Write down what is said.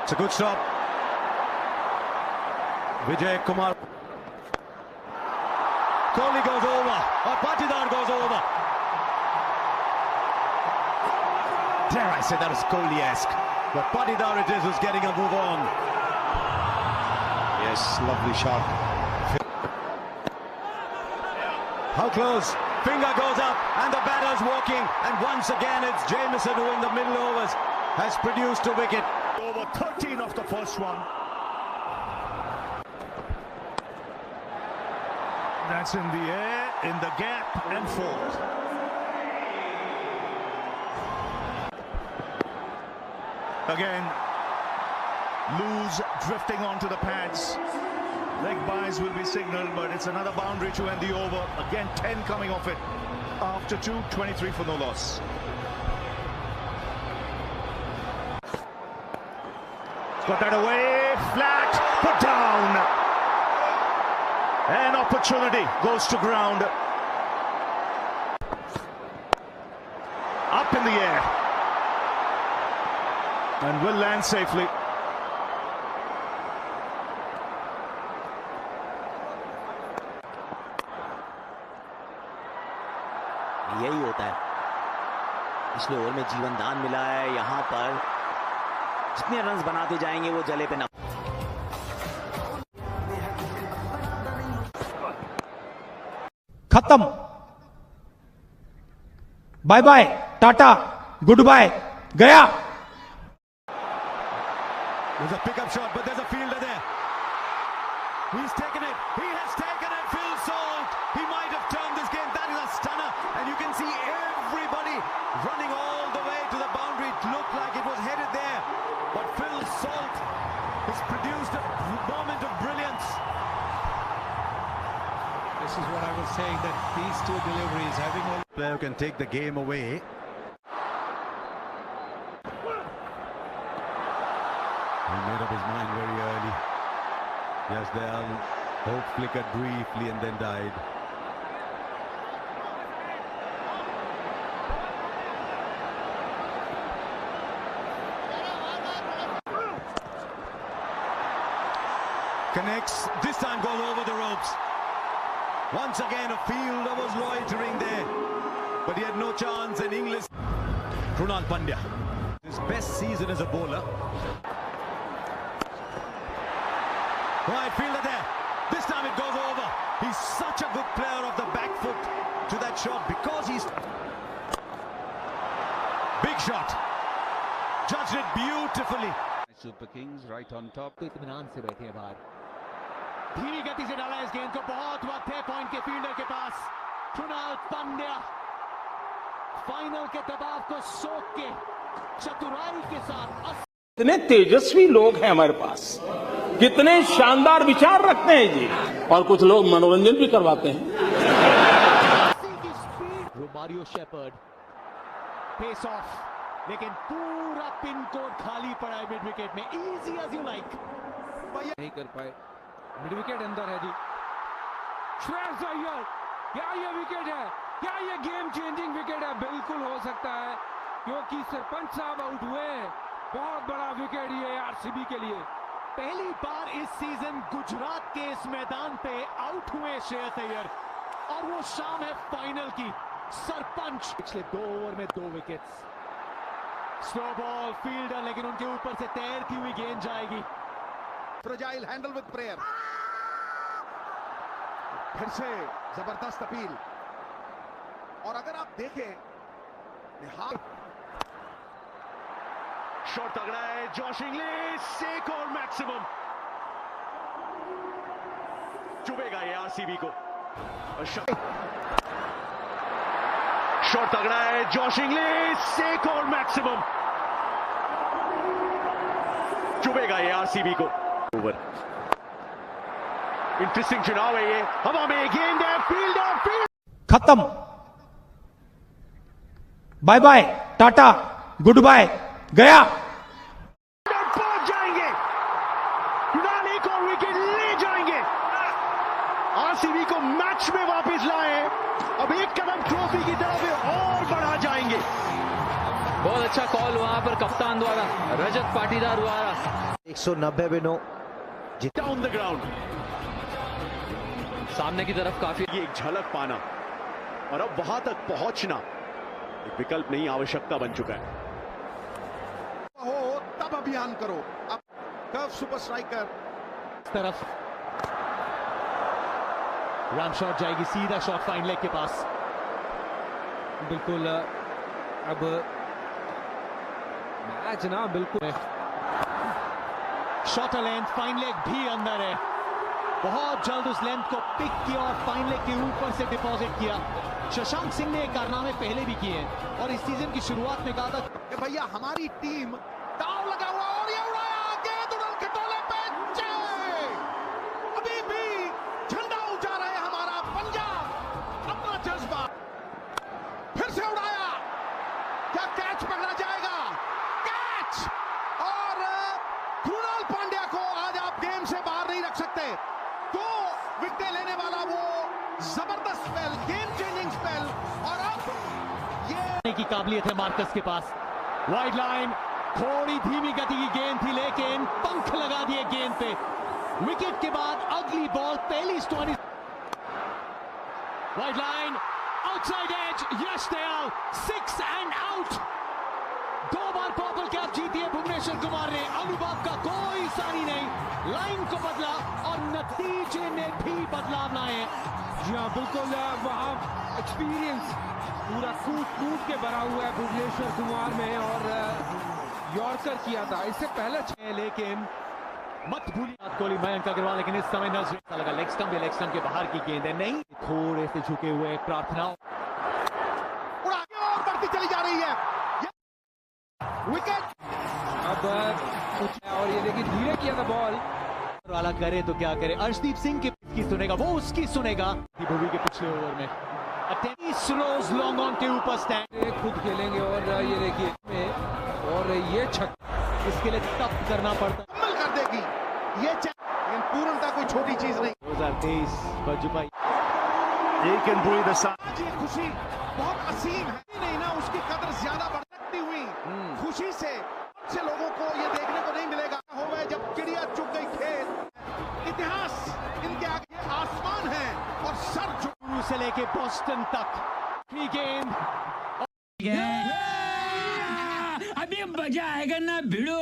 It's a good stop. Vijay Kumar. Kohli goes over. Or Patidar goes over. Dare I say that is Kohli-esque. But Patidar it is who's getting a move on. Yes, lovely shot. How close? Finger goes up and the batter's walking. And once again it's Jamieson who in the middle overs has produced a wicket. Over 13 of the first one. That's in the air, in the gap and forward. Again, loose drifting onto the pads. Leg byes will be signaled, but it's another boundary to end the over. Again, 10 coming off it. After 2, 23 for no loss. Got that away, flat, put down. An opportunity goes to ground. Up in the air. And will land safely. यही होता है, पिछले over में जीवन दान मिला है। यहाँ पर जितने रन्स बनाते जाएंगे वो जले पे ना। खत्म, bye bye, tata, goodbye, गया। There's a pickup shot, but there's a fielder there. He's taken it. He has taken it. Phil Salt. He might have turned this game. That is a stunner. And you can see everybody running all the way to the boundary. It looked like it was headed there. But Phil Salt has produced a moment of brilliance. This is what I was saying, that these two deliveries, having all Player can take the game away. He made up his mind very early. Yes, there, hope flickered briefly and then died. Connects, this time goes over the ropes. Once again a fielder was loitering there, but he had no chance in English. Krunal Pandya, his best season as a bowler. Right, fielder there. This time it goes over. He's such a good player of the back foot to that shot because he's... Big shot. Judged it beautifully. Super Kings right on top. इत्मीनान से बैठे हैं बाहर। धीमी गति से डाला इस गेंद को, बहुत वक्त है पॉइंट के फील्डर के पास। कृणाल पांड्या फाइनल के दबाव को सोख के चतुराई के साथ। कितने तेजस्वी लोग हैं हमारे पास, कितने शानदार विचार रखते हैं जी, और कुछ लोग मनोरंजन भी करवाते हैं। रोमारियो शेपर्ड फेस ऑफ, लेकिन पूरा पिन कोड खाली पड़ा है मिड विकेट में। इजी एज यू लाइक, नहीं कर पाए। मिड विकेट अंदर है जी। श्रेयस अय्यर, क्या ये विकेट है? क्या ये गेम चेंजिंग विकेट है? बिल्कुल हो सकता है, क्योंकि सरपंच साहब आउट हुए। बहुत बड़ा विकेट ये आरसीबी के लिए। पहली बार इस सीजन गुजरात के इस मैदान पे आउट हुए श्रेयस अय्यर, और वो शाम है फाइनल की। सरपंच पिछले 2 ओवर में 2 विकेट्स। स्लो बॉल, फील्डर लेकिन उनके ऊपर से तैरती हुई गेंद जाएगी। Fragile handle with prayer. फिर से जबरदस्त अपील, और अगर आप देखें शॉट तगड़ा है। जॉश इंग्लिश, एक और मैक्सिमम चुभेगा ये आरसीबी को। शॉट तगड़ा है। जॉश इंग्लिश, एक और मैक्सिमम चुभेगा ये आरसीबी को। ओवर, इंटरेस्टिंग चुनाव है ये। हवा में गेंद है, फील्डर खत्म, bye bye, tata, goodbye, गया। पहुंच जाएंगे, एक और विकेट ले जाएंगे, आरसीबी को मैच में वापस लाए। अब एक कदम ट्रॉफी की तरफ और बढ़ा जाएंगे। बहुत अच्छा कॉल वहां पर कप्तान द्वारा, रजत पाटीदार द्वारा। 190 बिनो डाउन द ग्राउंड, सामने की तरफ काफी ये एक झलक पाना और अब वहां तक पहुंचना एक विकल्प नहीं, आवश्यकता बन चुका है। हो तब अभियान करो। अब कर्व सुपर स्ट्राइकर तरफ रन शॉट जाएगी, सीधा शॉट फाइन लेग के पास। बिल्कुल अब मैच ना बिल्कुल शॉट लेंथ, फाइन लेग भी अंदर है। बहुत जल्द उस लेंथ को पिक किया और फाइन लेग के ऊपर से डिपॉजिट किया। शशांक सिंह ने कारनामे पहले भी किए हैं और इस सीजन की शुरुआत में कहा था कि भैया हमारी टीम दाव लगा हुआ और ये उड़ाया, गेंद उड़न खटोले पे छह। अभी भी झंडा ऊंचा रहे हमारा पंजाब, अपना जज्बा फिर से उड़ाया। क्या कैच पकड़ा जाएगा? कैच! और कृणाल पांड्या को आज आप गेम से बाहर नहीं रख सकते। 2 विकेट लेने वाला वो जबरदस्त स्पेल, गेम चेंजिंग स्पेल। और अब ये की काबिलियत है मार्कस के पास। वाइड लाइन, थोड़ी धीमी गति की गेंद थी लेकिन पंख लगा दिए गेंद पे। विकेट के बाद अगली बॉल, पहली स्टोनी। Wide line, outside edge, Yash Dayal 6 and out. 2 बार पर्पल कैप जीती है भुवनेश्वर कुमार ने। अनुभव का कोई सारी नहीं, लाइन को बदला और नतीजे में भी बदलाव लाए। जी हाँ बिल्कुल, वहाँ एक्सपीरियंस पूरा कूद के भरा हुआ है भुवनेश्वर कुमार में और यॉर्कर किया था इससे पहले। लेकिन मत भूलिए विराट कोहली, मयंक अग्रवाल, लेकिन इस समय नजर ऐसा लगा लेग स्टंप के बाहर की गेंद है। नहीं, थोड़े से झुके हुए प्रार्थना उड़ा के और बढ़ती चली जा रही है। विकेट अब कुछ और ये देखिए धीरे किया था बॉल वाला करे तो क्या करे। अर्शदीप सिंह की सुनेगा, वो उसकी सुनेगा। भुवी के पिछले ओवर में रोज लॉन्ग ऑन के ऊपर स्टैंड खुद खेलेंगे और ये देखिए और ये छक्का इसके लिए तप करना पड़ता। कमल कर देगी ये, लेकिन पूर्णता कोई छोटी चीज नहीं। 2023 बजुभाई एक पूरी दशा ये खुशी बहुत असीम है, नहीं ना उसकी कदर ज्यादा बढ़ सकती हुई खुशी से लोगों को ये देखने को नहीं मिलेगा। हो गए जब चिड़िया चुग गई खेत, इतिहास इनके आगे आसमान है और सर शुरू से लेके बोस्टन तक गेंद अभी मजा आएगा ना भिड़ो।